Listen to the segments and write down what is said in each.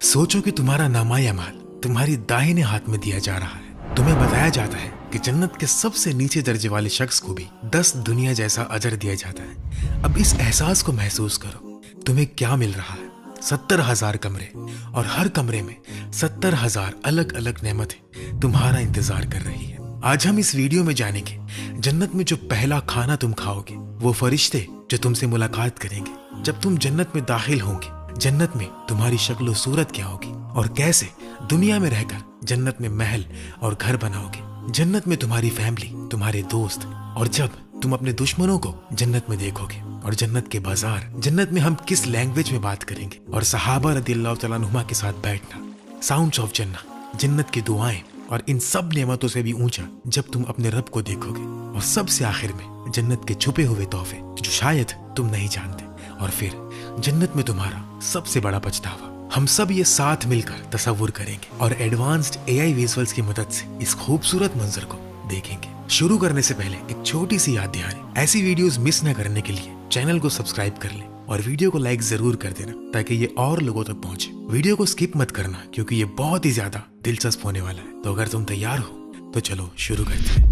सोचो कि तुम्हारा नामाए अमाल तुम्हारी दाहिने हाथ में दिया जा रहा है। तुम्हें बताया जाता है कि जन्नत के सबसे नीचे दर्जे वाले शख्स को भी 10 दुनिया जैसा अजर दिया जाता है। अब इस एहसास को महसूस करो, तुम्हें क्या मिल रहा है। 70,000 कमरे और हर कमरे में 70,000 अलग अलग नेमतें तुम्हारा इंतजार कर रही है। आज हम इस वीडियो में जानेंगे जन्नत में जो पहला खाना तुम खाओगे, वो फरिश्ते जो तुमसे मुलाकात करेंगे जब तुम जन्नत में दाखिल होंगे, जन्नत में तुम्हारी शक्ल सूरत क्या होगी और कैसे दुनिया में रहकर जन्नत में महल और घर बनाओगे, जन्नत में तुम्हारी फैमिली, तुम्हारे दोस्त, और जब तुम अपने दुश्मनों को जन्नत में देखोगे, और जन्नत के बाजार, जन्नत में हम किस लैंग्वेज में बात करेंगे, और सहाबा रदियल्लाहु तआला अन्हुमा के साथ बैठना, साउंड्स ऑफ जन्नत, जन्नत की दुआएं, और इन सब नेमतों से भी ऊंचा जब तुम अपने रब को देखोगे, और सबसे आखिर में जन्नत के छुपे हुए तोहफे जो शायद तुम नहीं जानते, और फिर जन्नत में तुम्हारा सबसे बड़ा पछतावा। हम सब ये साथ मिलकर तसव्वुर करेंगे और एडवांस्ड एआई विजुअल्स की मदद से इस खूबसूरत मंजर को देखेंगे। शुरू करने से पहले एक छोटी सी याद दहानी, ऐसी वीडियोस मिस न करने के लिए चैनल को सब्सक्राइब कर लें और वीडियो को लाइक जरूर कर देना ताकि ये और लोगों तक पहुंचे। वीडियो को स्किप मत करना क्योंकि ये बहुत ही ज्यादा दिलचस्प होने वाला है। तो अगर तुम तैयार हो तो चलो शुरू करते हैं।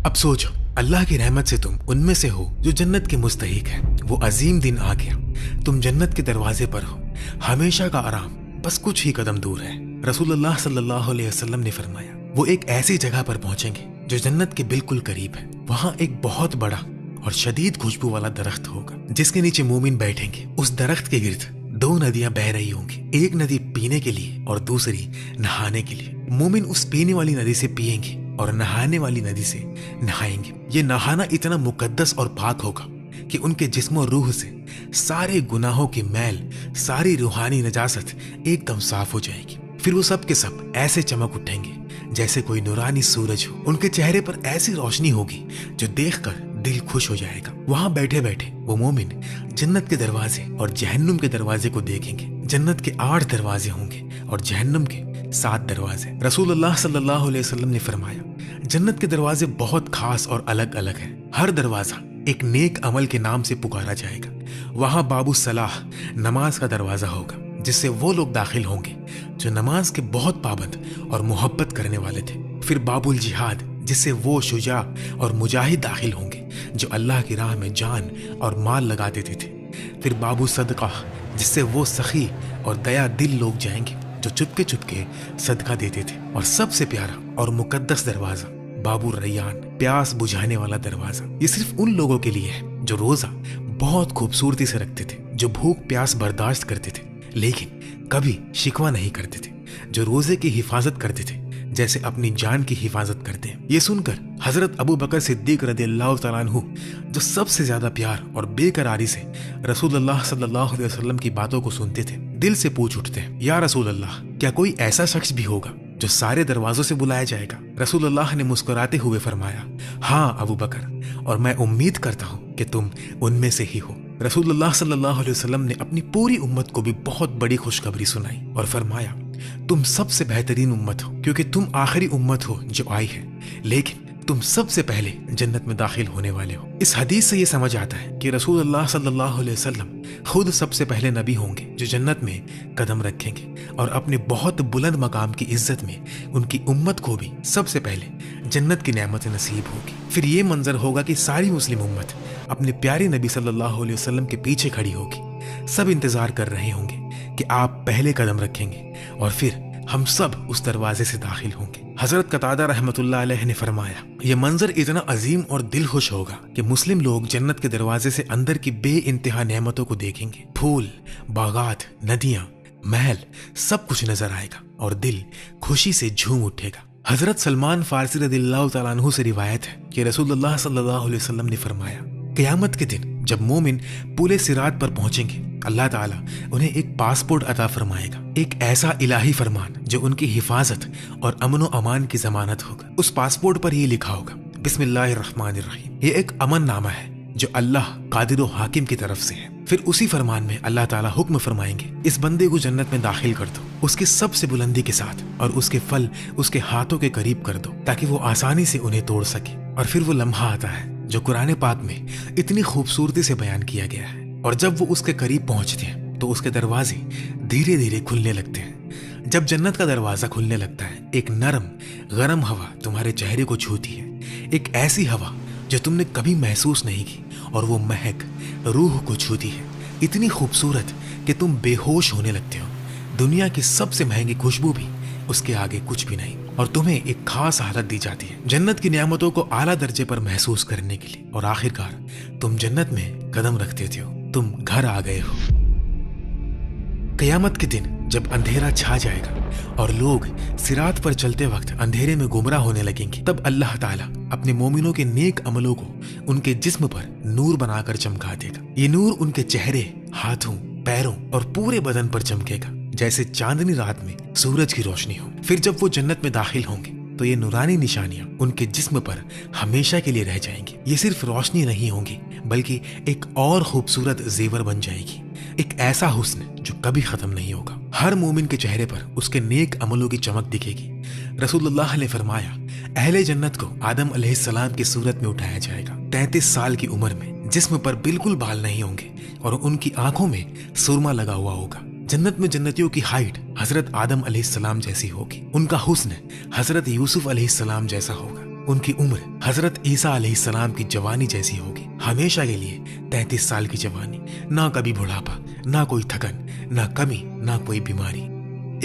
अब सोचो, अल्लाह की रहमत से तुम उनमें से हो जो जन्नत के मुस्तहिक है। वो अजीम दिन आ गया, तुम जन्नत के दरवाजे पर हो, हमेशा का आराम बस कुछ ही कदम दूर है। रसूलुल्लाह सल्लल्लाहु अलैहि वसल्लम ने फरमाया, वो एक ऐसी जगह पर पहुंचेंगे जो जन्नत के बिल्कुल करीब है। वहाँ एक बहुत बड़ा और शदीद खुशबू वाला दरख्त होगा जिसके नीचे मोमिन बैठेंगे। उस दरख्त के गिर्द 2 नदियां बह रही होंगी, एक नदी पीने के लिए और दूसरी नहाने के लिए। मोमिन उस पीने वाली नदी से पिएंगे और नहाने वाली नदी से नहाएंगे। ये नहाना इतना मुकद्दस और पाक होगा कि उनके जिस्म और रूह से सारे गुनाहों की मैल, सारी रूहानी नजासत एकदम साफ हो जाएगी। फिर वो सब के सब ऐसे चमक उठेंगे जैसे कोई नूरानी सूरज हो। उनके चेहरे पर ऐसी रोशनी होगी जो देखकर दिल खुश हो जाएगा। वहां बैठे बैठे वो मोमिन जन्नत के दरवाजे और जहन्नुम के दरवाजे को देखेंगे। जन्नत के 8 दरवाजे होंगे और जहन्नुम के 7 दरवाजे। रसूलुल्लाह सल्लल्लाहु अलैहि वसल्लम ने फरमाया, जन्नत के दरवाजे बहुत खास और अलग अलग हैं। हर दरवाजा एक नेक अमल के नाम से पुकारा जाएगा। वहां बाबू सलाह, नमाज का दरवाजा होगा जिससे वो लोग दाखिल होंगे जो नमाज के बहुत पाबंद और मोहब्बत करने वाले थे। फिर बाबुल जिहाद, जिससे वो शुजा और मुजाहिद दाखिल होंगे जो अल्लाह की राह में जान और माल लगा देते थे। फिर बाबू सदका, जिससे वो सखी और दया दिल लोग जाएंगे जो चुपके चुपके सदका देते थे। और सबसे प्यारा और मुकद्दस दरवाजा बाबू रैयान, प्यास बुझाने वाला दरवाजा। ये सिर्फ उन लोगों के लिए है जो रोजा बहुत खूबसूरती से रखते थे, जो भूख प्यास बर्दाश्त करते थे लेकिन कभी शिकवा नहीं करते थे, जो रोजे की हिफाजत करते थे जैसे अपनी जान की हिफाजत करते हैं। ये सुनकर हजरत अबू बकर सिद्दीक रदियल्लाहु तआला अन्हु, जो सबसे ज्यादा प्यार और बेकरारी से रसूलुल्लाह सल्लल्लाहु अलैहि वसल्लम की बातों को सुनते थे, दिल से पूछ उठते हैं, या रसूलल्लाह, क्या कोई ऐसा शख्स भी होगा जो सारे दरवाजों से बुलाया जाएगा? रसूलुल्लाह ने मुस्कुराते हुए फरमाया, हाँ अबू बकर, और मैं उम्मीद करता हूँ कि तुम उनमें से ही हो। रसूलुल्लाह सल्लल्लाहु अलैहि वसल्लम ने अपनी पूरी उम्मत को भी बहुत बड़ी खुशखबरी सुनाई और फरमाया, तुम सबसे बेहतरीन उम्मत हो क्योंकि तुम आखिरी उम्मत हो जो आई है, लेकिन तुम सबसे पहले जन्नत में दाखिल होने वाले हो। इस हदीस से ये समझ आता है कि रसूलुल्लाह सल्लल्लाहु अलैहि वसल्लम खुद सबसे पहले नबी होंगे जो जन्नत में कदम रखेंगे, और अपने बहुत बुलंद मकाम की इज्जत में उनकी उम्मत को भी सबसे पहले जन्नत की नेमत नसीब होगी। फिर ये मंजर होगा कि सारी मुस्लिम उम्मत अपने प्यारे नबी सल्लल्लाहु अलैहि वसल्लम के पीछे खड़ी होगी। सब इंतजार कर रहे होंगे कि आप पहले कदम रखेंगे और फिर हम सब उस दरवाजे से दाखिल होंगे। हजरत कतादा रहमतुल्लाह अलैह ने फरमाया, यह मंजर इतना अजीम और दिल खुश होगा कि मुस्लिम लोग जन्नत के दरवाजे से अंदर की बे इंतहा नेमतों को देखेंगे। फूल, बागात, नदियां, महल, सब कुछ नजर आएगा और दिल खुशी से झूम उठेगा। हजरत सलमान फारसी रदियल्लाहु तआला अन्हु से रिवायत है कि रसूलुल्लाह सल्लल्लाहु अलैहि वसल्लम ने फरमाया, क़यामत के दिन जब मोमिन पुले सिरात पर पहुंचेंगे, अल्लाह ताला उन्हें एक पासपोर्ट अता फरमाएगा, एक ऐसा इलाही फरमान जो उनकी हिफाजत और अमन व अमान की जमानत होगा। उस पासपोर्ट पर ये लिखा होगा, बिस्मिल्लाहिर्रहमानिर्रहीम। ये एक अमन नामा है जो अल्लाह कादिर व हाकिम की तरफ से है। फिर उसी फरमान में अल्लाह ताला हुक्म फरमाएंगे, इस बंदे को जन्नत में दाखिल कर दो, उसकी सबसे बुलंदी के साथ, और उसके फल उसके हाथों के करीब कर दो ताकि वो आसानी से उन्हें तोड़ सके। और फिर वो लम्हा आता है जो कुरान पाक में इतनी खूबसूरती से बयान किया गया है, और जब वो उसके करीब पहुंचते हैं तो उसके दरवाजे धीरे धीरे खुलने लगते हैं। जब जन्नत का दरवाजा खुलने लगता है, एक नरम गरम हवा तुम्हारे चेहरे को छूती है, एक ऐसी हवा जो तुमने कभी महसूस नहीं की, और वो महक रूह को छूती है, इतनी खूबसूरत कि तुम बेहोश होने लगते हो। दुनिया की सबसे महंगी खुशबू भी उसके आगे कुछ भी नहीं, और तुम्हें एक खास हालत दी जाती है जन्नत की नेमतों को आला दर्जे पर महसूस करने के लिए, और आखिरकार तुम जन्नत में कदम रख देते हो, तुम घर आ गए हो। क़यामत के दिन जब अंधेरा छा जाएगा और लोग सिरात पर चलते वक्त अंधेरे में गुमराह होने लगेंगे, तब अल्लाह ताला अपने मोमिनों के नेक अमलों को उनके जिस्म पर नूर बनाकर चमका देगा। ये नूर उनके चेहरे, हाथों, पैरों और पूरे बदन पर चमकेगा जैसे चांदनी रात में सूरज की रोशनी हो। फिर जब वो जन्नत में दाखिल होंगे तो ये नूरानी निशानियां उनके जिस्म पर हमेशा के लिए रह जाएंगी। ये सिर्फ रोशनी नहीं होंगी बल्कि एक और खूबसूरत जेवर बन जाएगी, एक ऐसा हुस्न जो कभी खत्म नहीं होगा। हर मोमिन के चेहरे पर उसके नेक अमलों की चमक दिखेगी। रसूलुल्लाह ने फरमाया, अहले जन्नत को आदम अलैहिस्सलाम की सूरत में उठाया जाएगा, 33 साल की उम्र में, जिस्म पर बिल्कुल बाल नहीं होंगे और उनकी आंखों में सुरमा लगा हुआ होगा। जन्नत में जन्नतियों की हाइट हजरत आदम अलैहिस्सलाम जैसी होगी, उनका हुस्न हजरत यूसुफ अलैहिस्सलाम जैसा होगा, उनकी उम्र हजरत ईसा अलैहिस्सलाम की जवानी जैसी होगी, हमेशा के लिए 33 साल की जवानी, ना कभी बुढ़ापा, ना कोई थकन, ना कमी, ना कोई बीमारी।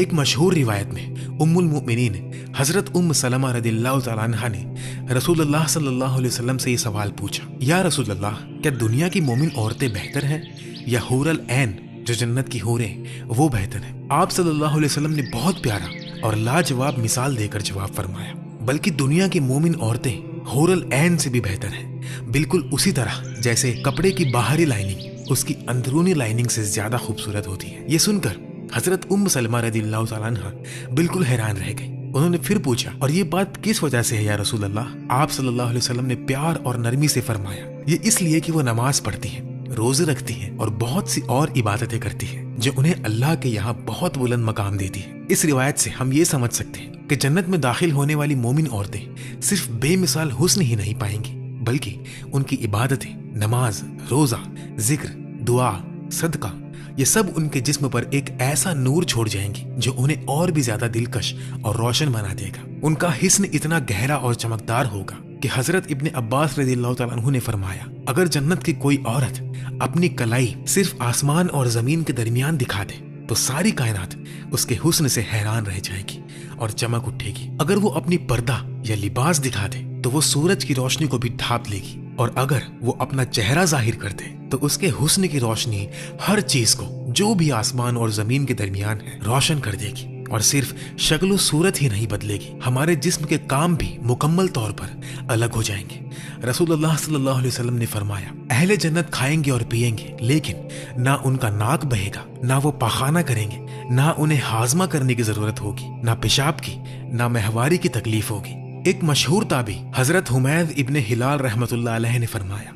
एक मशहूर रिवायत में उम्मुल मुमिनीन हजरत उम्म सलमा रदियल्लाहु तआला अन्हा ने रसूलुल्लाह सल्लल्लाहु अलैहि वसल्लम से ये सवाल पूछा, या रसूलल्लाह, क्या दुनिया की मोमिन औरतें बेहतर हैं या हूरल ऐन जो जन्नत की हूरें वो बेहतर है? आप सल्लल्लाहु अलैहि वसल्लम ने बहुत प्यारा और लाजवाब मिसाल देकर जवाब फरमाया, बल्कि दुनिया की मोमिन औरतें हूरल ऐन से भी बेहतर हैं, बिल्कुल उसी तरह जैसे कपड़े की बाहरी लाइनिंग उसकी अंदरूनी लाइनिंग से ज्यादा खूबसूरत होती है। ये सुनकर हजरत उम्म सलमा रदियल्लाहु तआला अन्हा बिल्कुल हैरान रह गई। उन्होंने फिर पूछा, और ये बात किस वजह से है या रसूल अल्लाह? आप सल्लल्लाहु अलैहि वसल्लम ने प्यार और नरमी से फरमाया, ये इसलिए कि वो नमाज पढ़ती है, रोजे रखती है और बहुत सी और इबादतें करती है जो उन्हें अल्लाह के यहाँ बहुत बुलंद मकाम देती है। इस रिवायत से हम ये समझ सकते हैं कि जन्नत में दाखिल होने वाली मोमिन औरतें सिर्फ बेमिसाल हुस्न ही नहीं पाएंगी, बल्कि उनकी इबादतें, नमाज, रोजा, जिक्र, दुआ, सदका, ये सब उनके जिस्म पर एक ऐसा नूर छोड़ जाएंगी जो उन्हें और भी ज्यादा दिलकश और रोशन बना देगा। उनका हिस्न इतना गहरा और चमकदार होगा कि हजरत इब्ने अब्बास रज़ियल्लाहु तआला अन्हु ने फरमाया, अगर जन्नत की कोई औरत अपनी कलाई सिर्फ आसमान और जमीन के दरमियान दिखा दे तो सारी कायनात उसके हुस्न से हैरान रह जाएगी और चमक उठेगी। अगर वो अपनी पर्दा या लिबास दिखा दे तो वो सूरज की रोशनी को भी ढांप लेगी, और अगर वो अपना चेहरा जाहिर कर दे तो उसके हुस्न की रोशनी हर चीज को जो भी आसमान और जमीन के दरमियान है रोशन कर देगी। और सिर्फ शक्ल सूरत ही नहीं बदलेगी, हमारे जिस्म के काम भी मुकम्मल तौर पर अलग हो जाएंगे। रसूलुल्लाह सल्लल्लाहु अलैहि वसल्लम ने फरमाया, अहले जन्नत खाएंगे और पिएंगे, लेकिन ना उनका नाक बहेगा, ना वो पाखाना करेंगे, ना उन्हें हाजमा करने की जरूरत होगी, ना पेशाब की, ना महवारी की तकलीफ होगी। एक मशहूर ताबी हजरत हुमैद इब्ने हिलाल रहमतुल्लाह अलैह ने फरमाया,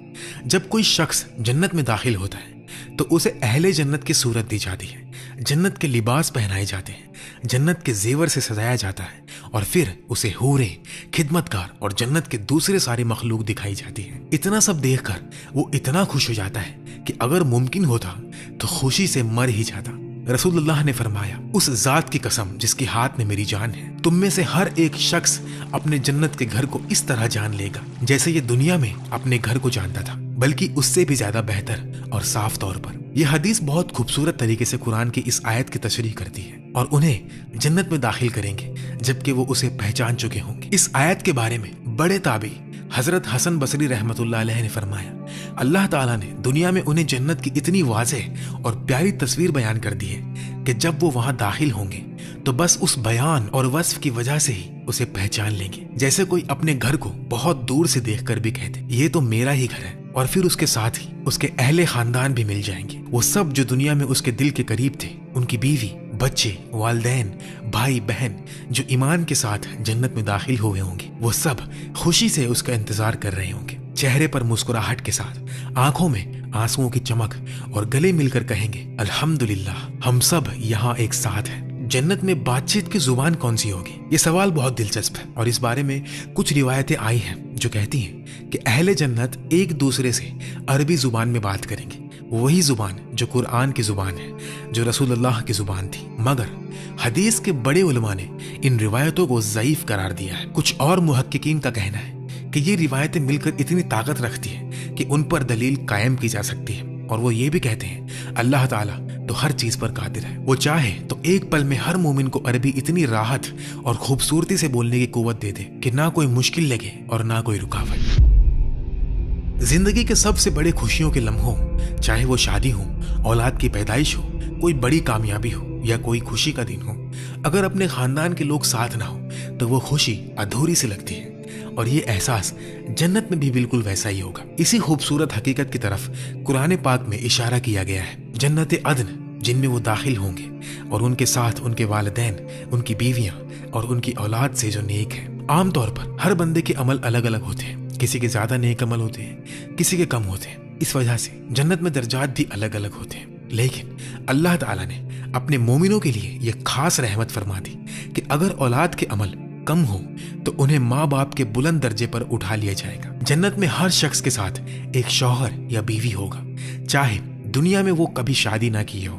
जब कोई शख्स जन्नत में दाखिल होता है तो उसे अहले जन्नत की सूरत दी जाती है, जन्नत के लिबास पहनाए जाते हैं, जन्नत के जेवर से सजाया जाता है, और फिर उसे हूरें, खिदमतगार और जन्नत के दूसरे सारे मखलूक दिखाई जाती हैं। इतना सब देखकर वो इतना खुश हो जाता है कि अगर मुमकिन होता तो खुशी से मर ही जाता। रसूलुल्लाह ने फरमाया, उस जात की कसम जिसके हाथ में मेरी जान है, तुम में से हर एक शख्स अपने जन्नत के घर को इस तरह जान लेगा जैसे ये दुनिया में अपने घर को जानता था, बल्कि उससे भी ज्यादा बेहतर और साफ तौर पर। यह हदीस बहुत खूबसूरत तरीके से कुरान की इस आयत की तशरीह करती है और उन्हें जन्नत में दाखिल करेंगे जबकि वो उसे पहचान चुके होंगे। इस आयत के बारे में बड़े ताबी हजरत हसन बसरी रहमतुल्लाह अलैह ने फरमाया, अल्लाह ताला ने दुनिया में उन्हें जन्नत की इतनी वाज़ेह और प्यारी तस्वीर बयान कर दी है कि जब वो वहां दाखिल होंगे तो बस उस बयान और वस्फ की वजह से ही उसे पहचान लेंगे, जैसे कोई अपने घर को बहुत दूर से देखकर भी कहते ये तो मेरा ही घर है। और फिर उसके साथ ही उसके अहले खानदान भी मिल जाएंगे, वो सब जो दुनिया में उसके दिल के करीब थे, उनकी बीवी, बच्चे, वालिदैन, भाई बहन जो ईमान के साथ जन्नत में दाखिल हुए होंगे, वो सब खुशी से उसका इंतजार कर रहे होंगे, चेहरे पर मुस्कुराहट के साथ, आंखों में आंसुओं की चमक, और गले मिलकर कहेंगे, अल्हम्दुलिल्लाह, हम सब यहाँ एक साथ हैं। जन्नत में बातचीत की जुबान कौन सी होगी? ये सवाल बहुत दिलचस्प है और इस बारे में कुछ रिवायतें आई हैं जो कहती हैं कि अहले जन्नत एक दूसरे से अरबी जुबान में बात करेंगे, وہی زبان جو قرآن کی زبان ہے، جو رسول اللہ کی زبان تھی، مگر حدیث کے بڑے علماء نے ان روایتوں کو ضعیف قرار دیا ہے۔ کچھ اور محققین کا کہنا ہے کہ یہ روایتیں مل کر اتنی طاقت رکھتی ہیں کہ ان پر دلیل قائم کی جا سکتی ہے، اور وہ یہ بھی کہتے ہیں اللہ تعالیٰ تو ہر چیز پر قادر ہے، وہ چاہے تو ایک پل میں ہر مومن کو عربی اتنی راحت اور خوبصورتی سے بولنے کی قوت دے دے کہ نہ کوئی مشکل لگے اور نہ کوئی رکاوٹ۔ زندگی کے سب سے بڑے خوشیوں کے لمحوں، چاہے وہ شادی ہو، اولاد کی پیدائش ہو، کوئی بڑی کامیابی ہو یا کوئی خوشی کا دن ہو، اگر اپنے خاندان کے لوگ ساتھ نہ ہو تو وہ خوشی ادھوری سی لگتی ہے، اور یہ احساس جنت میں بھی بالکل ویسا ہی ہوگا۔ اسی خوبصورت حقیقت کی طرف قرآن پاک میں اشارہ کیا گیا ہے۔ جنت عدن جن میں وہ داخل ہوں گے اور ان کے ساتھ ان کے والدین، ان کی بیویاں اور ان کی اولاد سے جو نیک ہے۔ عام طور پر ہر بندے کے عمل الگ الگ ہوتے ہیں، کسی کے زیادہ نیک عمل ہوتے ہیں، کسی کے کم ہوتے ہیں، اس وجہ سے جنت میں درجات بھی الگ الگ ہوتے ہیں۔ لیکن اللہ تعالیٰ نے اپنے مومنوں کے لیے یہ خاص رحمت فرما دی کہ اگر اولاد کے عمل کم ہو تو انہیں ماں باپ کے بلند درجے پر اٹھا لیا جائے گا۔ جنت میں ہر شخص کے ساتھ ایک شوہر یا بیوی ہوگا، چاہے دنیا میں وہ کبھی شادی نہ کی ہو۔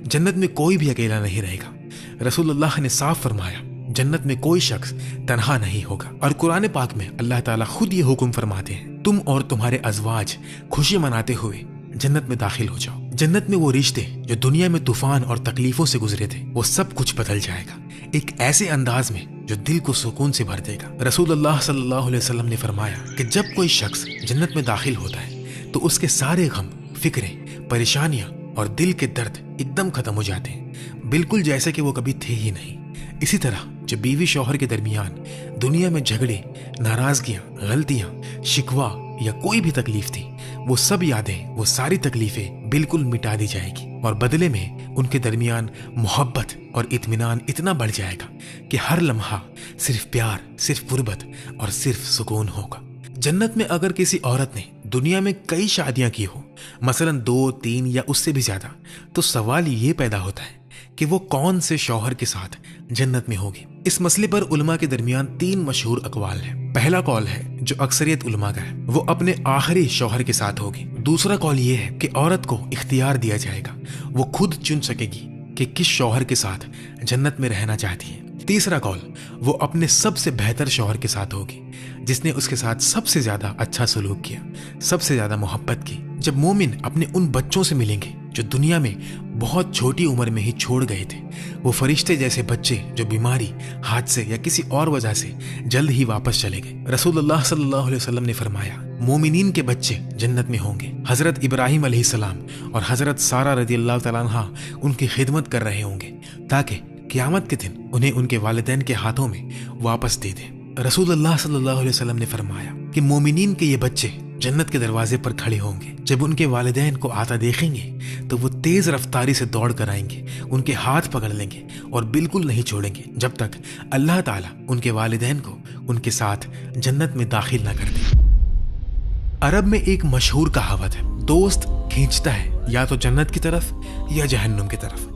جنت میں کوئی بھی اکیلا نہیں رہے گا۔ رسول اللہ نے صاف فرمایا جنت میں کوئی شخص تنہا نہیں ہوگا، اور قرآن پاک میں اللہ تعالیٰ خود یہ حکم فرماتے ہیں تم اور تمہارے ازواج خوشی مناتے ہوئے جنت میں داخل ہو جاؤ۔ جنت میں وہ رشتے جو دنیا میں طوفان اور تکلیفوں سے گزرے تھے وہ سب کچھ بدل جائے گا، ایک ایسے انداز میں جو دل کو سکون سے بھر دے گا۔ رسول اللہ صلی اللہ علیہ وسلم نے فرمایا کہ جب کوئی شخص جنت میں داخل ہوتا ہے تو اس کے سارے غم، فکریں، پریشانیاں اور دل کے درد ایک دم ختم ہو جاتے ہیں، بالکل جیسے کہ وہ کبھی تھے ہی نہیں۔ اسی طرح جب بیوی شوہر کے درمیان دنیا میں جھگڑے، ناراضگیاں، غلطیاں، شکوہ یا کوئی بھی تکلیف تھی، وہ سب یادیں، وہ ساری تکلیفیں بالکل مٹا دی جائے گی، اور بدلے میں ان کے درمیان محبت اور اطمینان اتنا بڑھ جائے گا کہ ہر لمحہ صرف پیار، صرف قربت اور صرف سکون ہوگا۔ جنت میں اگر کسی عورت نے دنیا میں کئی شادیاں کی ہو، مثلا 2، 3 یا اس سے بھی زیادہ، تو سوال یہ پیدا ہوتا ہے کہ وہ کون سے شوہر کے ساتھ جنت میں ہوگی۔ اس مسئلے پر علماء کے درمیان 3 مشہور اقوال ہیں۔ پہلا قول ہے جو اکثریت علماء کا ہے، وہ اپنے آخری شوہر کے ساتھ ہوگی۔ دوسرا قول یہ ہے کہ عورت کو اختیار دیا جائے گا، وہ خود چن سکے گی کہ کس شوہر کے ساتھ جنت میں رہنا چاہتی ہے۔ تیسرا قول وہ اپنے سب سے بہتر شوہر کے ساتھ ہوگی، جس نے اس کے ساتھ سب سے زیادہ اچھا سلوک کیا، سب سے زیادہ محبت کی۔ جب مومن اپنے ان بچوں سے ملیں گے جو دنیا میں بہت چھوٹی عمر میں ہی چھوڑ گئے تھے، وہ فرشتے جیسے بچے جو بیماری، حادثے یا کسی اور وجہ سے جلد ہی واپس چلے گئے۔ رسول اللہ صلی اللہ علیہ وسلم نے فرمایا مومنین کے بچے جنت میں ہوں گے۔ حضرت ابراہیم علیہ السلام اور حضرت سارہ رضی اللہ تعالیٰ عنہا ان کی خدمت کر رہے ہوں گے تاکہ قیامت کے دن انہیں ان کے والدین کے ہاتھوں میں واپس دے دیں۔ رسول اللہ صلی اللہ علیہ وسلم نے فرمایا کہ مومنین کے یہ بچے جنت کے دروازے پر کھڑے ہوں گے، جب ان کے والدین کو آتا دیکھیں گے تو وہ تیز رفتاری سے دوڑ کر آئیں گے، ان کے ہاتھ پکڑ لیں گے اور بالکل نہیں چھوڑیں گے جب تک اللہ تعالیٰ ان کے والدین کو ان کے ساتھ جنت میں داخل نہ کر دے۔ عرب میں ایک مشہور کہاوت ہے، دوست کھینچتا ہے یا تو جنت کی طرف یا جہنم کی طرف۔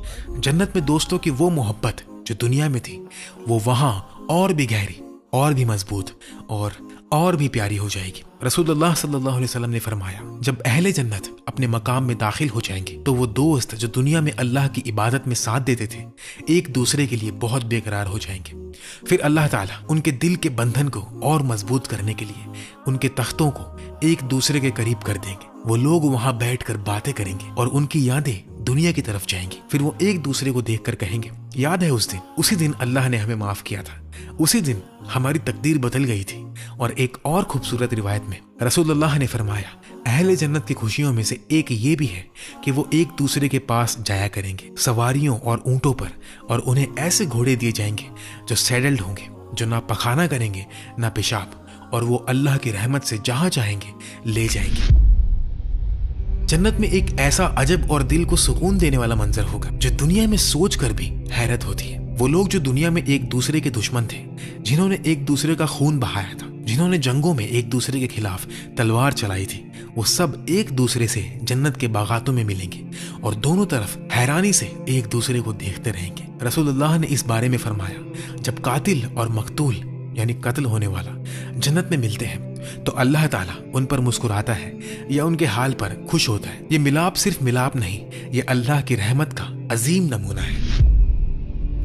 جنت میں دوستوں کی وہ محبت جو دنیا میں تھی وہ وہاں اور بھی گہری، اور بھی مضبوط اور بھی پیاری ہو جائے گی۔ رسول اللہ صلی اللہ علیہ وسلم نے فرمایا جب اہل جنت اپنے مقام میں داخل ہو جائیں گے تو وہ دوست جو دنیا میں اللہ کی عبادت میں ساتھ دیتے تھے ایک دوسرے کے لیے بہت بے قرار ہو جائیں گے۔ پھر اللہ تعالیٰ ان کے دل کے بندھن کو اور مضبوط کرنے کے لیے ان کے تختوں کو ایک دوسرے کے قریب کر دیں گے۔ وہ لوگ وہاں بیٹھ کر باتیں کریں گے اور ان کی یادیں دنیا کی طرف جائیں گی۔ پھر وہ ایک دوسرے کو دیکھ کر کہیں گے یاد ہے اسی دن اللہ نے ہمیں معاف کیا تھا، اسی دن ہماری تقدیر بدل گئی تھی۔ اور ایک اور خوبصورت روایت میں رسول اللہ نے فرمایا اہل جنت کی خوشیوں میں سے ایک یہ بھی ہے کہ وہ ایک دوسرے کے پاس جایا کریں گے سواریوں اور اونٹوں پر، اور انہیں ایسے گھوڑے دیے جائیں گے جو سیڈلڈ ہوں گے، جو نہ پخانہ کریں گے نہ پیشاب، اور وہ اللہ کی رحمت سے جہاں چاہیں گے لے جائیں گے۔ جنت میں ایک ایسا عجب اور دل کو سکون دینے والا منظر ہوگا جو دنیا میں سوچ کر بھی حیرت ہوتی ہے۔ وہ لوگ جو دنیا میں ایک دوسرے کے دشمن تھے، جنہوں نے ایک دوسرے کا خون بہایا تھا، جنہوں نے جنگوں میں ایک دوسرے کے خلاف تلوار چلائی تھی، وہ سب ایک دوسرے سے جنت کے باغاتوں میں ملیں گے اور دونوں طرف حیرانی سے ایک دوسرے کو دیکھتے رہیں گے۔ رسول اللہ نے اس بارے میں فرمایا جب قاتل اور مقتول یعنی قتل ہونے والا جنت میں ملتے ہیں तो अल्लाह ताला उन पर मुस्कुराता है या उनके हाल पर खुश होता है। ये मिलाप सिर्फ मिलाप नहीं, ये अल्लाह की रहमत का अजीम नमूना है।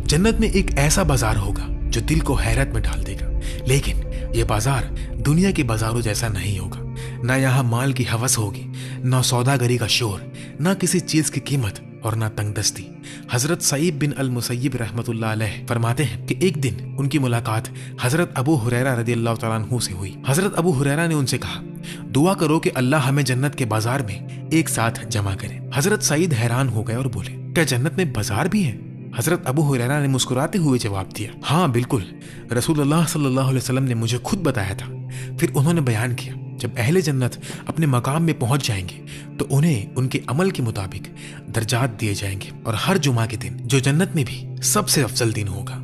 जन्नत में एक ऐसा बाजार होगा जो दिल को हैरत में डाल देगा, लेकिन ये बाजार दुनिया के बाजारों जैसा नहीं होगा। ना यहाँ माल की हवस होगी, ना सौदागरी का शोर, ना किसी चीज की कीमत और ना तंगदस्ती। हजरत सईद बिन अल मुसय्यिब रहमतुल्लाह अलैह फरमाते हैं कि एक दिन उनकी मुलाकात हजरत अबू हुरैरा रदियल्लाहु तआला अन्हु से हुई। हजरत अबू हुरैरा ने उनसे कहा, दुआ करो कि अल्लाह हमें जन्नत के बाजार में एक साथ जमा करे। हजरत सईद हैरान हो गए और बोले, क्या जन्नत में बाजार भी है? हजरत अबू हुरैरा ने मुस्कुराते हुए जवाब दिया, हाँ बिल्कुल, रसूलुल्लाह सल्लल्लाहु अलैहि वसल्लम ने मुझे खुद बताया था। फिर उन्होंने बयान किया, जब अहले जन्नत अपने मकाम में पहुंच जाएंगे तो उन्हें उनके अमल के मुताबिक दर्जात दिए जाएंगे और हर जुमा के दिन, जो जन्नत में भी सबसे अफजल दिन होगा,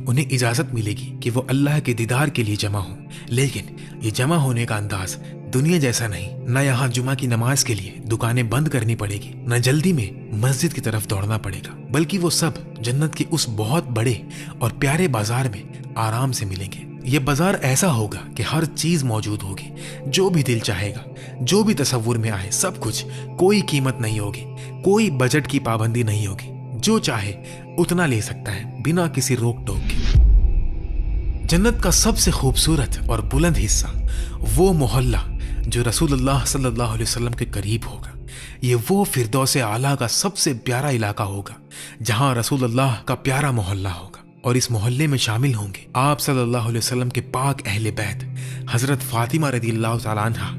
उन्हें इजाजत मिलेगी कि वो अल्लाह के दीदार के लिए जमा हो। लेकिन ये जमा होने का अंदाज दुनिया जैसा नहीं। न यहाँ जुमा की नमाज के लिए दुकानें बंद करनी पड़ेगी, न जल्दी में मस्जिद की तरफ दौड़ना पड़ेगा, बल्कि वो सब जन्नत के उस बहुत बड़े और प्यारे बाजार में आराम से मिलेंगे। ये बाजार ऐसा होगा कि हर चीज मौजूद होगी, जो भी दिल चाहेगा, जो भी तसव्वुर में आए, सब कुछ। कोई कीमत नहीं होगी, कोई बजट की पाबंदी नहीं होगी, जो चाहे उतना ले सकता है बिना किसी रोक टोक के। जन्नत का सबसे खूबसूरत और बुलंद हिस्सा वो मोहल्ला जो रसूलुल्लाह सल्लल्लाहु अलैहि वसल्लम के करीब होगा। ये वो फिरदौस आला का सबसे प्यारा इलाका होगा, जहां रसूलुल्लाह का प्यारा मोहल्ला होगा। और इस मोहल्ले में शामिल होंगे आप सल्लल्लाहु अलैहि वसल्लम के पाक अहले बैत, हजरत फातिमा रदियल्लाहु तआला अन्हा,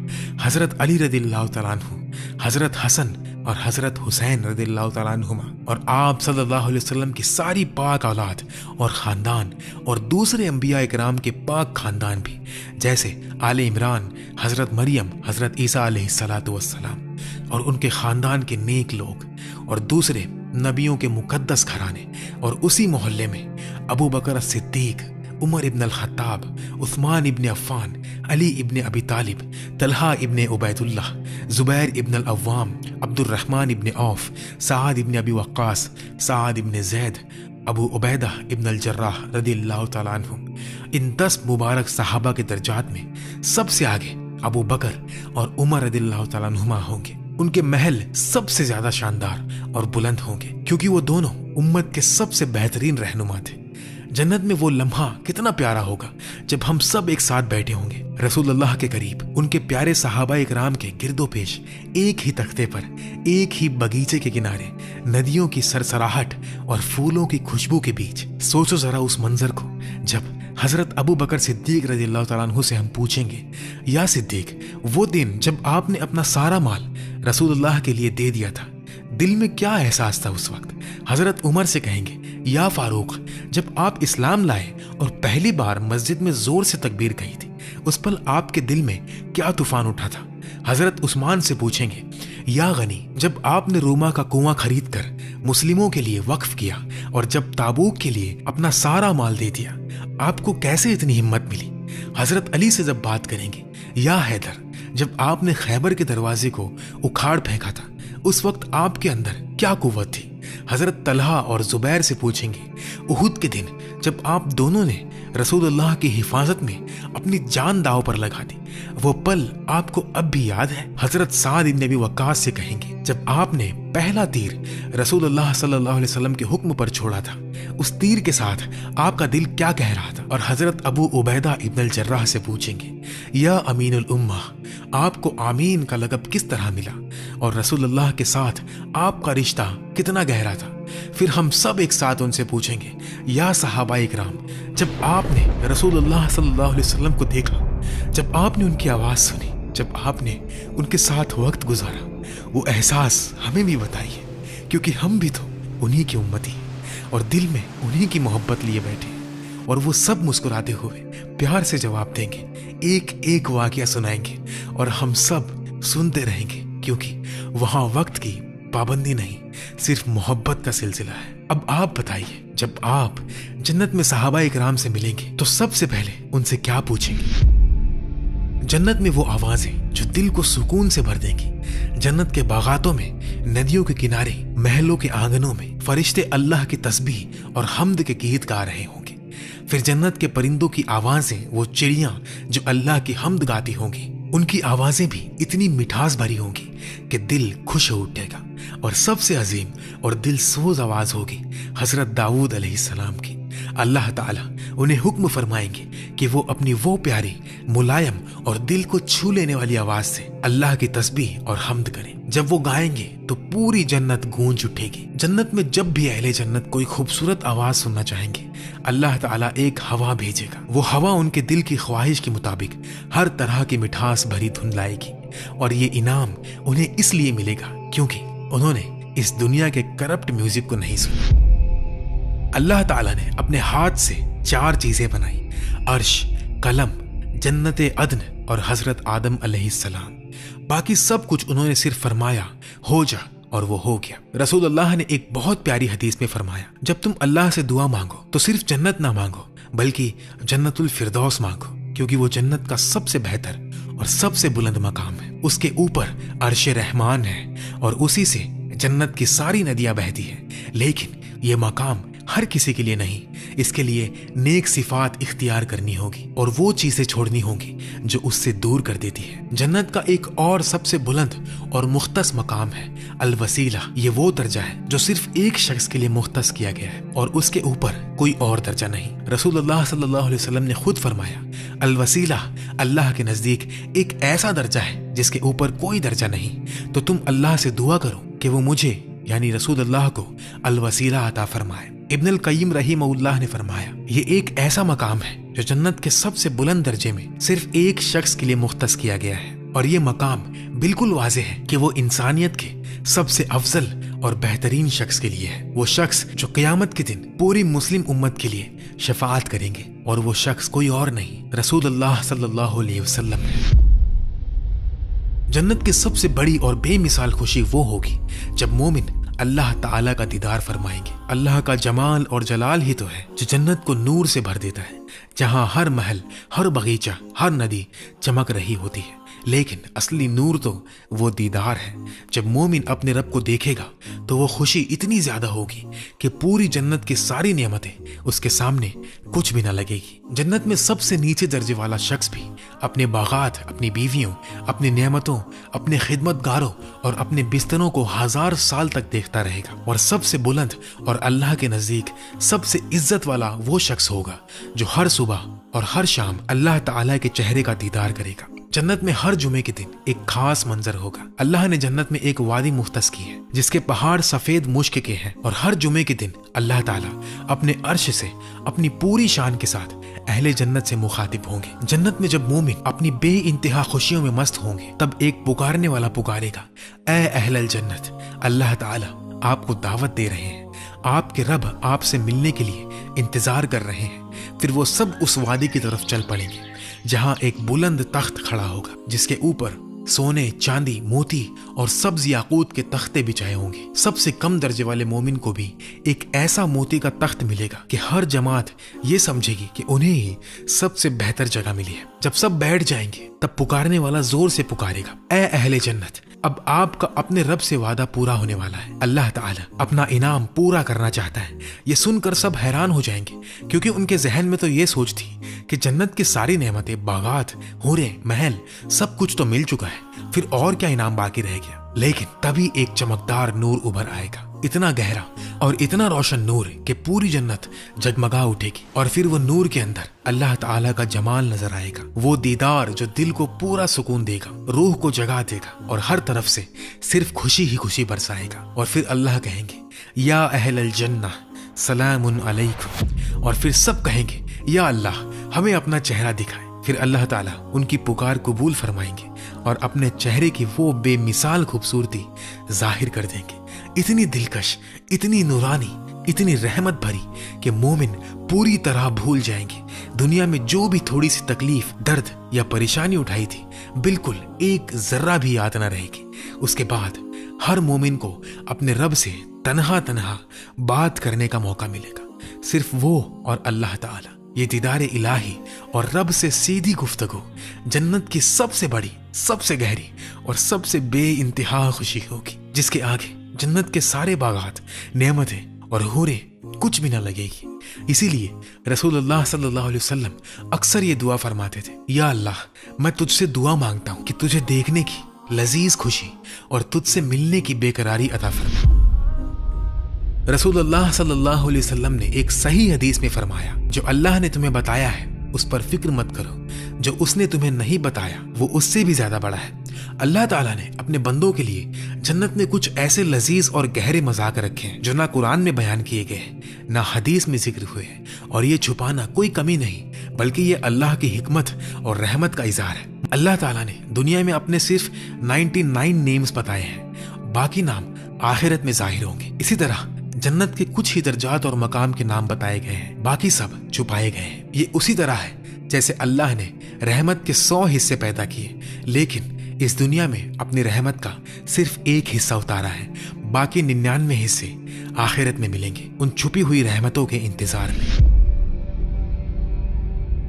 हजरत अली रदियल्लाहु तआला अन्हु, हजरत हसन और हजरत हुसैन रदियल्लाहु तआला अन्हुमा, और आप सल्लल्लाहु अलैहि वसल्लम की सारी पाक औलाद और खानदान, और दूसरे अंबिया इकराम के पाक खानदान भी, जैसे आले इमरान, हजरत मरियम, हजरत ईसा अलैहिस्सलातु वस्सलाम और उनके खानदान के नेक लोग, और दूसरे नबियों के मुकद्दस घराने। और उसी मोहल्ले में Abu Bakr Siddiq, Umar ibn al Khattab, Usman ibn Affan, Ali ibn Abi Talib, Talha ibn Ubaidullah, Zubair ibn al Awwam, Abdurrahman ibn Auf, Saad ibn Abi Waqqas, Saad ibn Zaid, Abu Ubaidah ibn al Jarrah रदियल्लाहु तआला अन्हुम। इन 10 मुबारक सहाबा के दर्जात में सबसे आगे अबू बकर और उमर रदियल्लाहु तआला अन्हुमा होंगे। उनके महल सबसे ज्यादा शानदार और बुलंद होंगे, क्योंकि वो दोनों उम्मत के सबसे बेहतरीन रहनुमा थे। जन्नत में वो लम्हा कितना प्यारा होगा जब हम सब एक साथ बैठे होंगे रसूलुल्लाह के करीब, उनके प्यारे सहाबा इकराम के गिरदो पेश, एक ही तख्ते पर, एक ही बगीचे के किनारे, नदियों की सरसराहट और फूलों की खुशबू के बीच। सोचो जरा उस मंजर को, जब हजरत अबू बकर सिद्दीक रज़ियल्लाहु तआला अन्हु से हम पूछेंगे, या सिद्दीक, वो दिन जब आपने अपना सारा माल रसूलुल्लाह के लिए दे दिया था, दिल में क्या एहसास था उस वक्त? हजरत उमर से कहेंगे, या फारूक, जब आप इस्लाम लाए और पहली बार मस्जिद में जोर से तकबीर कही थी, उस पल आपके दिल में क्या तूफान उठा था? हजरत उस्मान से पूछेंगे, या गनी, जब आपने रूमा का कुआं खरीद कर मुस्लिमों के लिए वक्फ किया और जब ताबूक के लिए अपना सारा माल दे दिया, आपको कैसे इतनी हिम्मत मिली? हजरत अली से जब बात करेंगे, या हैदर, जब आपने खैबर के दरवाजे को उखाड़ फेंका था, उस वक्त आपके अंदर क्या कुव्वत थी? हजरत तलहा और जुबैर से पूछेंगे, उहुद के दिन जब आप दोनों ने रसूलुल्लाह की हिफाजत में अपनी जान दांव पर लगा दी, वो पल आपको अब भी याद है? हजरत साद इब्न अबी वक्कास से कहेंगे, जब आपने पहला तीर रसूलुल्लाह सल्लल्लाहु अलैहि वसल्लम के हुक्म पर छोड़ा था, उस तीर के साथ आपका दिल क्या कह रहा था? और हजरत अबू उबैदा इब्न अल जर्राह से पूछेंगे, या अमीनुल उम्मा, आपको आमीन का लक़ब किस तरह मिला और रसूलुल्लाह के साथ आपका रिश्ता कितना गहरा था? फिर हम सब एक साथ उनसे पूछेंगे, या सहाबा इकराम, जब आपने रसूलुल्लाह सल्लल्लाहु अलैहि वसल्लम को देखा, जब आपने उनकी आवाज़ सुनी, जब आपने उनके साथ वक्त गुजारा, वो एहसास हमें भी बताइए, क्योंकि हम भी तो उन्हीं की उम्मती और दिल में उन्हीं की मोहब्बत लिए बैठे। और वो सब मुस्कुराते हुए प्यार से जवाब देंगे, एक एक वाकया सुनाएंगे और हम सब सुनते रहेंगे, क्योंकि वहां वक्त की पाबंदी नहीं, सिर्फ मोहब्बत का सिलसिला है। अब आप बताइए, जब आप जन्नत में सहाबा इकराम से मिलेंगे तो सबसे पहले उनसे क्या पूछेंगे? जन्नत में वो आवाजें जो दिल को सुकून से भर देंगी। जन्नत के बागातों में, नदियों के किनारे, महलों के आंगनों में फरिश्ते अल्लाह की तस्बीह और हम्द के गीत गा रहे होंगे। फिर जन्नत के परिंदों की आवाजें, वो चिड़ियां जो अल्लाह की हम्द गाती होंगी, उनकी आवाजें भी इतनी मिठास भरी होंगी कि दिल खुश हो उठेगा। और सबसे अजीम और दिल सोज आवाज होगी हजरत दाऊद अलैहिस्सलाम की। अल्लाह ताला उन्हें हुक्म फरमाएंगे कि वो अपनी वो प्यारी, मुलायम और दिल को छू लेने वाली आवाज से अल्लाह की तस्बीह और हम्द करें। जब वो गाएंगे तो पूरी जन्नत गूंज उठेगी। जन्नत में जब भी अहले जन्नत कोई खूबसूरत आवाज सुनना चाहेंगे, अल्लाह ताला एक हवा भेजेगा। वो हवा उनके दिल की ख्वाहिश के मुताबिक हर तरह की मिठास भरी धुन लाएगी। और ये इनाम उन्हें इसलिए मिलेगा क्योंकि उन्होंने इस दुनिया के करप्ट म्यूजिक को नहीं सुना। अल्लाह ताला ने अपने हाथ से 4 चीजें बनाई: अर्श, कलम, जन्नत अदन और हजरत आदम अलैहिस्सलाम। बाकी सब कुछ उन्होंने सिर्फ फरमाया हो जा, और वो हो गया। रसूलुल्लाह ने एक बहुत प्यारी हदीस में फरमाया, जब तुम अल्लाह से दुआ मांगो तो सिर्फ जन्नत ना मांगो बल्कि जन्नतुल फिरदौस मांगो, क्योंकि वो जन्नत का सबसे बेहतर और सबसे बुलंद मकाम है। उसके ऊपर अर्श रहमान है और उसी से जन्नत की सारी नदियां बहती हैं। लेकिन ये मकाम हर किसी के लिए नहीं, इसके लिए नेक सिफात इख्तियार करनी होगी और वो चीजें छोड़नी होंगी जो उससे दूर कर देती है। जन्नत का एक और सबसे बुलंद और मुख्तस मकाम है अल वसीला। ये वो दर्जा है जो सिर्फ एक शख्स के लिए मुख्तस किया गया है और उसके ऊपर कोई और दर्जा नहीं। रसूलुल्लाह सल्लल्लाहु अलैहि वसल्लम ने खुद फरमाया, अल वसीला अल्लाह के नजदीक एक ऐसा दर्जा है जिसके ऊपर कोई दर्जा नहीं। तो तुम अल्लाह से दुआ करो कि वो मुझे यानी रसूलुल्लाह को अल वसीला अता फरमाए। इब्न अल कय्यिम रहीमहुल्लाह ने फरमाया, ये एक ऐसा मकाम है जो जन्नत के सबसे बुलंद दर्जे में सिर्फ एक शख्स के लिए मुख्तस किया गया है। और ये मकाम बिल्कुल वाज़ेह है कि वो इंसानियत के सबसे अफजल और बेहतरीन शख्स के लिए है। वो शख्स जो क़यामत के दिन पूरी मुस्लिम उम्मत के लिए शफाअत करेंगे, और वो शख्स कोई और नहीं, रसूलुल्लाह सल्लल्लाहु अलैहि वसल्लम है। जन्नत की सबसे बड़ी और बेमिसाल खुशी वो होगी जब मोमिन अल्लाह ताला का दीदार फरमाएंगे। अल्लाह का जमाल और जलाल ही तो है जो जन्नत को नूर से भर देता है, जहां हर महल, हर बगीचा, हर नदी चमक रही होती है। लेकिन असली नूर तो वो दीदार है। जब मोमिन अपने रब को देखेगा तो वो खुशी इतनी ज्यादा होगी कि पूरी जन्नत की सारी नेमतें उसके सामने कुछ भी ना लगेगी। जन्नत में सबसे नीचे दर्जे वाला शख्स भी अपने बागात, अपनी बीवियों, अपनी नेमतों, अपने खिदमतगारों और अपने बिस्तरों को 1000 साल तक देखता रहेगा। और सबसे बुलंद और अल्लाह के नजदीक सबसे इज्जत वाला वो शख्स होगा जो हर सुबह और हर शाम अल्लाह ताला के चेहरे का दीदार करेगा। जन्नत में हर जुमे के दिन एक खास मंजर होगा। अल्लाह ने जन्नत में एक वादी मुख्तस की है जिसके पहाड़ सफेद मुश्क के हैं, और हर जुमे के दिन अल्लाह ताला अपने अर्श से अपनी पूरी शान के साथ अहले जन्नत से मुखातिब होंगे। जन्नत में जब मोमिन अपनी बे इंतहा खुशियों में मस्त होंगे, तब एक पुकारने वाला पुकारेगा, ऐ अहलल जन्नत, अल्लाह ताला आपको दावत दे रहे हैं, आपके रब आपसे मिलने के लिए इंतजार कर रहे हैं। फिर वो सब उस वादी की तरफ चल पड़ेंगे जहां एक बुलंद तख्त खड़ा होगा जिसके ऊपर सोने, चांदी, मोती और सब्ज याकूत के तख्ते बिछाए होंगे। सबसे कम दर्जे वाले मोमिन को भी एक ऐसा मोती का तख्त मिलेगा कि हर जमात ये समझेगी कि उन्हें ही सबसे बेहतर जगह मिली है। जब सब बैठ जाएंगे तब पुकारने वाला जोर से पुकारेगा, ऐ अहले जन्नत, अब आपका अपने रब से वादा पूरा होने वाला है। अल्लाह ताला अपना इनाम पूरा करना चाहता है। ये सुनकर सब हैरान हो जाएंगे क्योंकि उनके जहन में तो ये सोच थी कि जन्नत की सारी नेमतें, बागात, हूरें, महल सब कुछ तो मिल चुका है, फिर और क्या इनाम बाकी रह गया। लेकिन तभी एक चमकदार नूर उभर आएगा, इतना गहरा और इतना रोशन नूर कि पूरी जन्नत जगमगा उठेगी। और फिर वो नूर के अंदर अल्लाह ताला का जमाल नजर आएगा, वो दीदार जो दिल को पूरा सुकून देगा, रूह को जगा देगा और हर तरफ से सिर्फ खुशी ही खुशी बरसाएगा। और फिर अल्लाह कहेंगे, या अहलल जन्नह सलामुन अलैकुम, और फिर सब कहेंगे, या अल्लाह हमें अपना चेहरा दिखाए। फिर अल्लाह ताला उनकी पुकार कबूल फरमाएंगे और अपने चेहरे की वो बेमिसाल खूबसूरती जाहिर कर देंगे, इतनी दिलकश, इतनी नूरानी, इतनी रहमत भरी कि मोमिन पूरी तरह भूल जाएंगे दुनिया में जो भी थोड़ी सी तकलीफ, दर्द या परेशानी उठाई थी, बिल्कुल एक जर्रा भी याद न रहेगी। उसके बाद हर मोमिन को अपने रब से तन्हा तन्हा बात करने का मौका मिलेगा, सिर्फ वो और अल्लाह ताला। ये दीदार इलाही और रब से सीधी गुफ्तगू जन्नत की सबसे बड़ी, सबसे गहरी और सबसे बे इंतहा खुशी होगी, जिसके आगे जन्नत के सारे बागात, नेमतें और हूरें कुछ भी ना लगेगी। इसीलिए रसूलुल्लाह सल्लल्लाहु अलैहि वसल्लम अक्सर ये दुआ फरमाते थे, या अल्लाह मैं तुझसे दुआ मांगता हूँ कि तुझे देखने की लजीज खुशी और तुझसे मिलने की बेकरारी अता फरमा। रसूलुल्लाह सल्लल्लाहु अलैहि वसल्लम ने एक सही हदीस में फरमाया, जो अल्लाह ने तुम्हें बताया है उस पर फिक्र मत करो, जो उसने तुम्हें नहीं बताया वो उससे भी ज्यादा बड़ा है। अल्लाह ताला ने अपने बंदों के लिए जन्नत में कुछ ऐसे लजीज और गहरे मजाक रखे हैं जो ना कुरान में बयान किए गए हैं ना हदीस में जिक्र हुए हैं, और ये छुपाना कोई कमी नहीं बल्कि ये अल्लाह की हिकमत और रहमत का इज़हार है। अल्लाह ताला ने दुनिया में अपने सिर्फ 99 नेम्स बताए हैं, बाकी नाम आखिरत में जाहिर होंगे। इसी तरह जन्नत के कुछ ही दर्जात और मकाम के नाम बताए गए हैं, बाकी सब छुपाए गए हैं। ये उसी तरह है जैसे अल्लाह ने रहमत के 100 हिस्से पैदा किए, लेकिन इस दुनिया में अपनी रहमत का सिर्फ एक हिस्सा उतारा है, बाकी 99 हिस्से आखिरत में मिलेंगे उन छुपी हुई रहमतों के इंतजार में।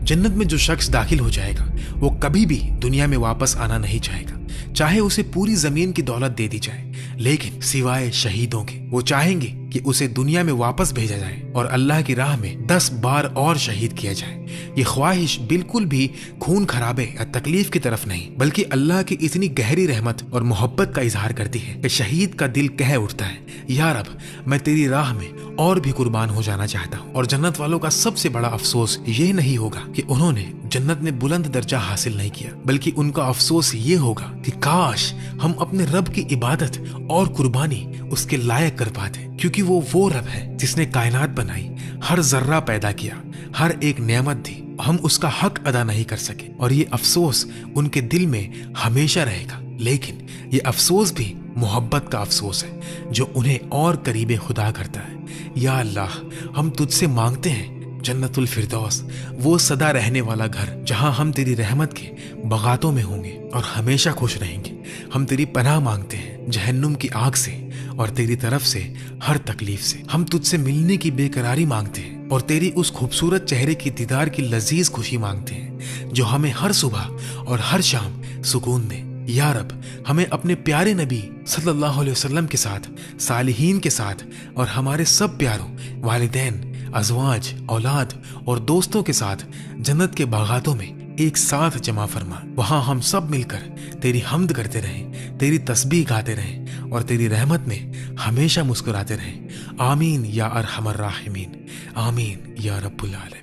जन्नत में जो शख्स दाखिल हो जाएगा वो कभी भी दुनिया में वापस आना नहीं चाहेगा, चाहे उसे पूरी जमीन की दौलत दे दी जाए, लेकिन सिवाय शहीदों के। वो चाहेंगे कि उसे दुनिया में वापस भेजा जाए और अल्लाह की राह में 10 बार और शहीद किया जाए। ये ख्वाहिश बिल्कुल भी खून खराबे या तकलीफ की तरफ नहीं, बल्कि अल्लाह की इतनी गहरी रहमत और मोहब्बत का इजहार करती है कि शहीद का दिल कह उठता है, या रब मैं तेरी राह में और भी कुर्बान हो जाना चाहता हूँ। और जन्नत वालों का सबसे बड़ा अफसोस ये नहीं होगा कि उन्होंने जन्नत में बुलंद दर्जा हासिल नहीं किया, बल्कि उनका अफसोस ये होगा कि काश हम अपने रब की इबादत और कुर्बानी उसके लायक कर पाते, क्योंकि वो रब है जिसने कायनात बनाई, हर जर्रा पैदा किया, हर एक नेमत दी, हम उसका हक अदा नहीं कर सके। और ये अफसोस उनके दिल में हमेशा रहेगा, लेकिन ये अफसोस भी मोहब्बत का अफसोस है जो उन्हें और करीबे खुदा करता है। या अल्लाह हम तुझसे मांगते हैं जन्नतुल फिरदौस, वो सदा रहने वाला घर जहां हम तेरी रहमत के बगातों में होंगे और हमेशा खुश रहेंगे। हम तेरी पनाह मांगते हैं जहन्नुम की आग से और तेरी तरफ से हर तकलीफ से। हम तुझसे मिलने की बेकरारी मांगते हैं और तेरी उस खूबसूरत चेहरे की दीदार की लजीज खुशी मांगते हैं जो हमें हर सुबह और हर शाम सुकून दे। या रब हमें अपने प्यारे नबी सल्लल्लाहु अलैहि वसल्लम के साथ, सालिहीन के साथ और हमारे सब प्यारों, वालिदैन, अज़वाज, औलाद और दोस्तों के साथ जन्नत के बागातों में एक साथ जमा फरमा। वहां हम सब मिलकर तेरी हम्द करते रहें, तेरी तस्बीह गाते रहें और तेरी रहमत में हमेशा मुस्कुराते रहें। आमीन या अरहमर राहिमीन, आमीन या रब्बुल आलमीन।